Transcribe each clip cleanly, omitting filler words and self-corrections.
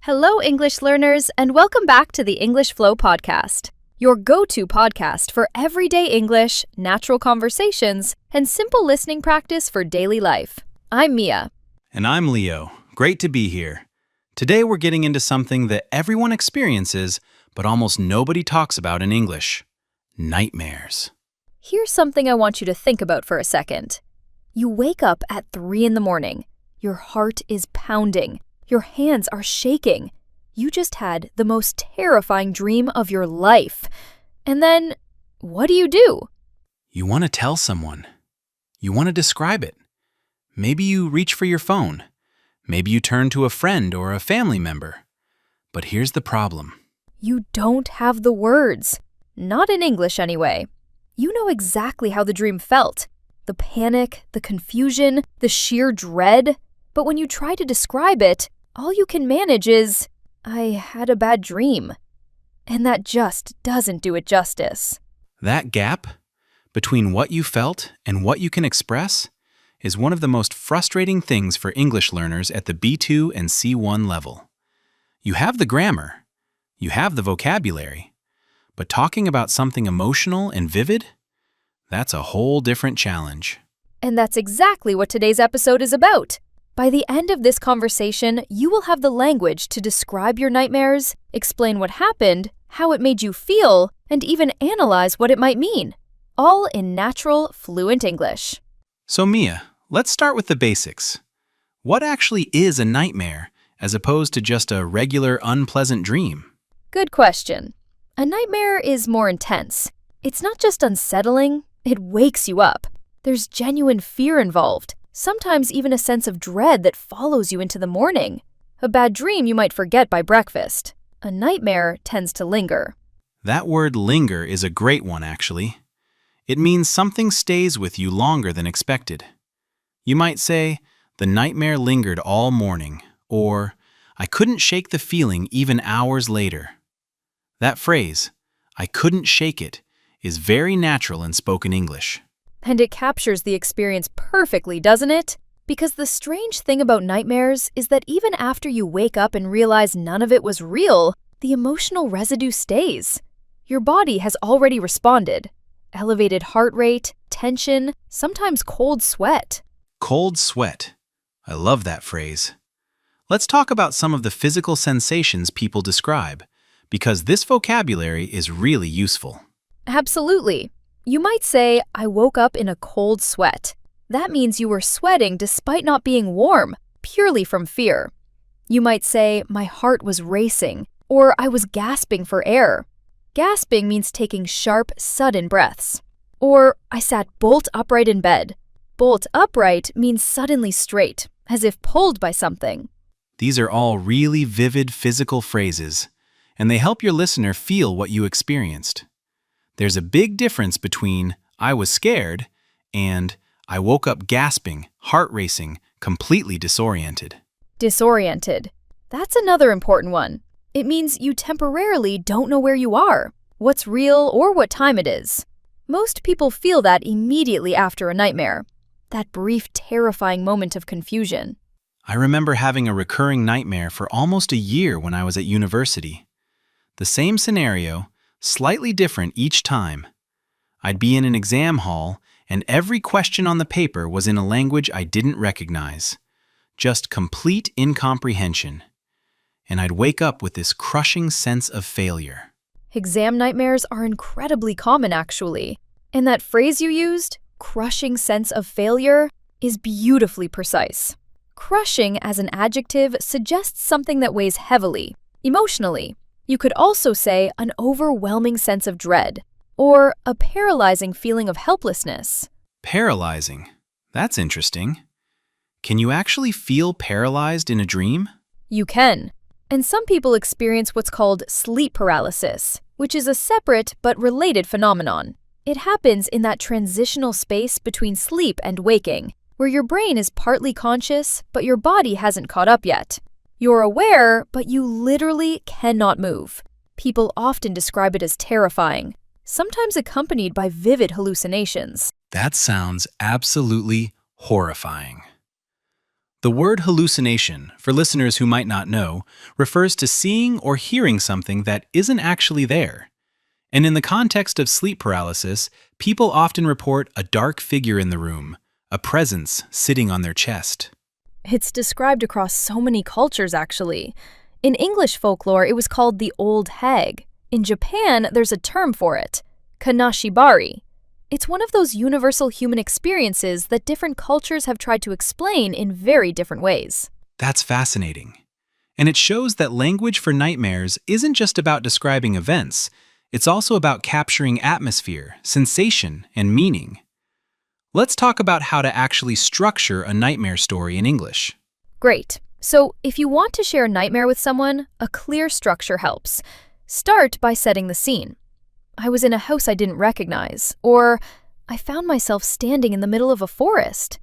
Hello, English learners, and welcome back to the English Flow podcast, your go-to podcast for everyday English, natural conversations, and simple listening practice for daily life. I'm Mia. And I'm Leo. Great to be here. Today we're getting into something that everyone experiences, but almost nobody talks about in English: nightmares. Here's something I want you to think about for a second. You wake up at 3 in the morning. Your heart is pounding. Your hands are shaking. You just had the most terrifying dream of your life. And then, what do? You want to tell someone. You want to describe it. Maybe you reach for your phone. Maybe you turn to a friend or a family member. But here's the problem. You don't have the words. Not in English, anyway. You know exactly how the dream felt. The panic, the confusion, the sheer dread. But when you try to describe it, all you can manage is, I had a bad dream. And that just doesn't do it justice. That gap between what you felt and what you can express is one of the most frustrating things for English learners at the B2 and C1 level. You have the grammar, you have the vocabulary, but talking about something emotional and vivid, that's a whole different challenge. And that's exactly what today's episode is about. By the end of this conversation, you will have the language to describe your nightmares, explain what happened, how it made you feel, and even analyze what it might mean. All in natural, fluent English. So Mia, let's start with the basics. What actually is a nightmare as opposed to just a regular unpleasant dream? Good question. A nightmare is more intense. It's not just unsettling, it wakes you up. There's genuine fear involved. Sometimes even a sense of dread that follows you into the morning. A bad dream you might forget by breakfast. A nightmare tends to linger. That word linger is a great one, actually. It means something stays with you longer than expected. You might say, the nightmare lingered all morning, or I couldn't shake the feeling even hours later. That phrase, I couldn't shake it, is very natural in spoken English. And it captures the experience perfectly, doesn't it? Because the strange thing about nightmares is that even after you wake up and realize none of it was real, the emotional residue stays. Your body has already responded. Elevated heart rate, tension, sometimes cold sweat. Cold sweat. I love that phrase. Let's talk about some of the physical sensations people describe, because this vocabulary is really useful. Absolutely. You might say, I woke up in a cold sweat. That means you were sweating despite not being warm, purely from fear. You might say, my heart was racing, or I was gasping for air. Gasping means taking sharp, sudden breaths. Or I sat bolt upright in bed. Bolt upright means suddenly straight, as if pulled by something. These are all really vivid physical phrases, and they help your listener feel what you experienced. There's a big difference between I was scared and I woke up gasping, heart racing, completely disoriented. Disoriented. That's another important one. It means you temporarily don't know where you are, what's real, or what time it is. Most people feel that immediately after a nightmare. That brief, terrifying moment of confusion. I remember having a recurring nightmare for almost a year when I was at university. The same scenario, slightly different each time. I'd be in an exam hall, and every question on the paper was in a language I didn't recognize. Just complete incomprehension. And I'd wake up with this crushing sense of failure. Exam nightmares are incredibly common, actually. And that phrase you used, crushing sense of failure, is beautifully precise. Crushing as an adjective suggests something that weighs heavily, emotionally. You could also say an overwhelming sense of dread, or a paralyzing feeling of helplessness. Paralyzing. That's interesting. Can you actually feel paralyzed in a dream? You can. And some people experience what's called sleep paralysis, which is a separate but related phenomenon. It happens in that transitional space between sleep and waking, where your brain is partly conscious, but your body hasn't caught up yet. You're aware, but you literally cannot move. People often describe it as terrifying, sometimes accompanied by vivid hallucinations. That sounds absolutely horrifying. The word hallucination, for listeners who might not know, refers to seeing or hearing something that isn't actually there. And in the context of sleep paralysis, people often report a dark figure in the room, a presence sitting on their chest. It's described across so many cultures, actually. In English folklore, it was called the old hag. In Japan, there's a term for it, kanashibari. It's one of those universal human experiences that different cultures have tried to explain in very different ways. That's fascinating. And it shows that language for nightmares isn't just about describing events, it's also about capturing atmosphere, sensation, and meaning. Let's talk about how to actually structure a nightmare story in English. Great. So, if you want to share a nightmare with someone, a clear structure helps. Start by setting the scene. I was in a house I didn't recognize, or I found myself standing in the middle of a forest.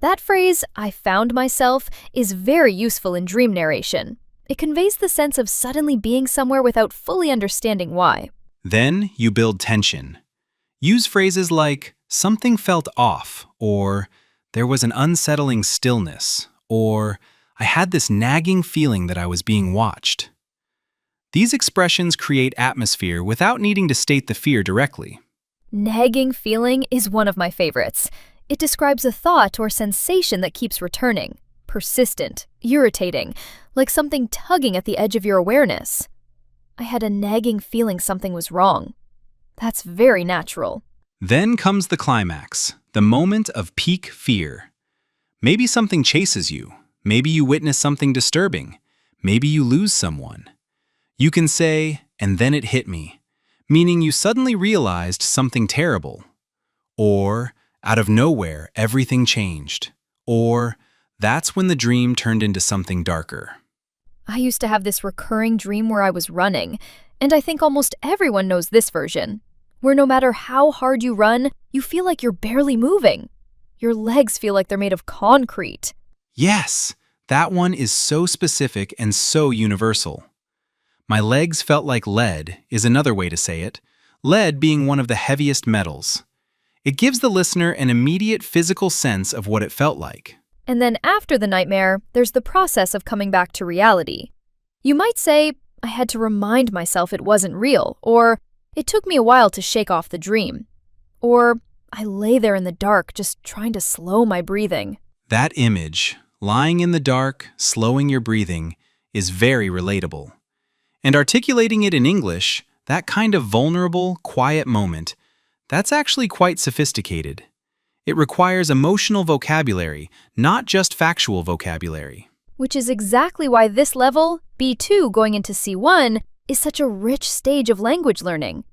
That phrase, I found myself, is very useful in dream narration. It conveys the sense of suddenly being somewhere without fully understanding why. Then you build tension. Use phrases like, something felt off, or there was an unsettling stillness, or I had this nagging feeling that I was being watched. These expressions create atmosphere without needing to state the fear directly. Nagging feeling is one of my favorites. It describes a thought or sensation that keeps returning, persistent, irritating, like something tugging at the edge of your awareness. I had a nagging feeling something was wrong. That's very natural. Then comes the climax, the moment of peak fear. Maybe something chases you. Maybe you witness something disturbing. Maybe you lose someone. You can say, and then it hit me, meaning you suddenly realized something terrible. Or, out of nowhere, everything changed. Or, that's when the dream turned into something darker. I used to have this recurring dream where I was running, and I think almost everyone knows this version, where no matter how hard you run, you feel like you're barely moving. Your legs feel like they're made of concrete. Yes, that one is so specific and so universal. My legs felt like lead is another way to say it, lead being one of the heaviest metals. It gives the listener an immediate physical sense of what it felt like. And then after the nightmare, there's the process of coming back to reality. You might say, I had to remind myself it wasn't real, or it took me a while to shake off the dream, or I lay there in the dark just trying to slow my breathing. That image, lying in the dark, slowing your breathing, is very relatable. And articulating it in English, that kind of vulnerable, quiet moment, that's actually quite sophisticated. It requires emotional vocabulary, not just factual vocabulary. Which is exactly why this level, B2 going into C1, is such a rich stage of language learning.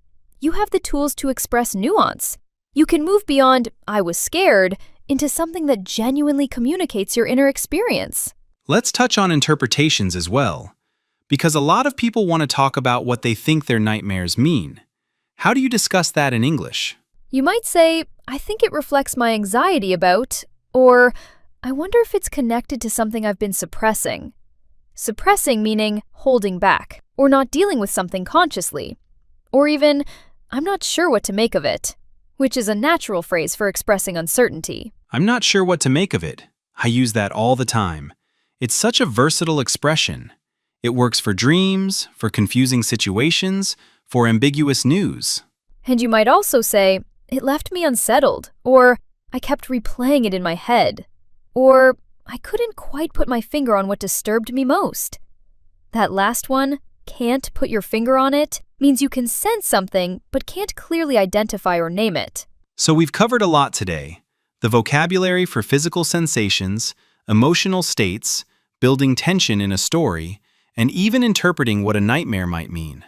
You have the tools to express nuance. You can move beyond, I was scared, into something that genuinely communicates your inner experience. Let's touch on interpretations as well, because a lot of people want to talk about what they think their nightmares mean. How do you discuss that in English? You might say, I think it reflects my anxiety about, or I wonder if it's connected to something I've been suppressing. Suppressing meaning holding back, or not dealing with something consciously. Or even, I'm not sure what to make of it, which is a natural phrase for expressing uncertainty. I'm not sure what to make of it. I use that all the time. It's such a versatile expression. It works for dreams, for confusing situations, for ambiguous news. And you might also say, it left me unsettled, or I kept replaying it in my head, or I couldn't quite put my finger on what disturbed me most. That last one, can't put your finger on it, means you can sense something but can't clearly identify or name it. So we've covered a lot today. The vocabulary for physical sensations, emotional states, building tension in a story, and even interpreting what a nightmare might mean.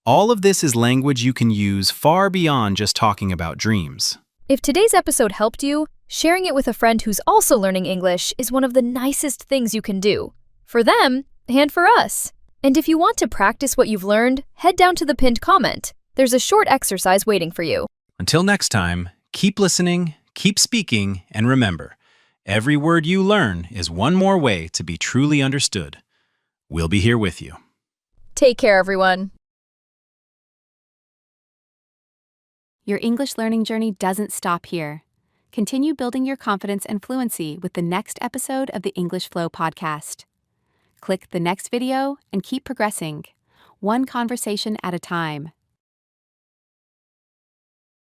All of this is language you can use far beyond just talking about dreams. If today's episode helped you, sharing it with a friend who's also learning English is one of the nicest things you can do. For them, and for us. And if you want to practice what you've learned, head down to the pinned comment. There's a short exercise waiting for you. Until next time, keep listening, keep speaking, and remember, every word you learn is one more way to be truly understood. We'll be here with you. Take care, everyone. Your English learning journey doesn't stop here. Continue building your confidence and fluency with the next episode of the English Flow podcast. Click the next video and keep progressing, one conversation at a time.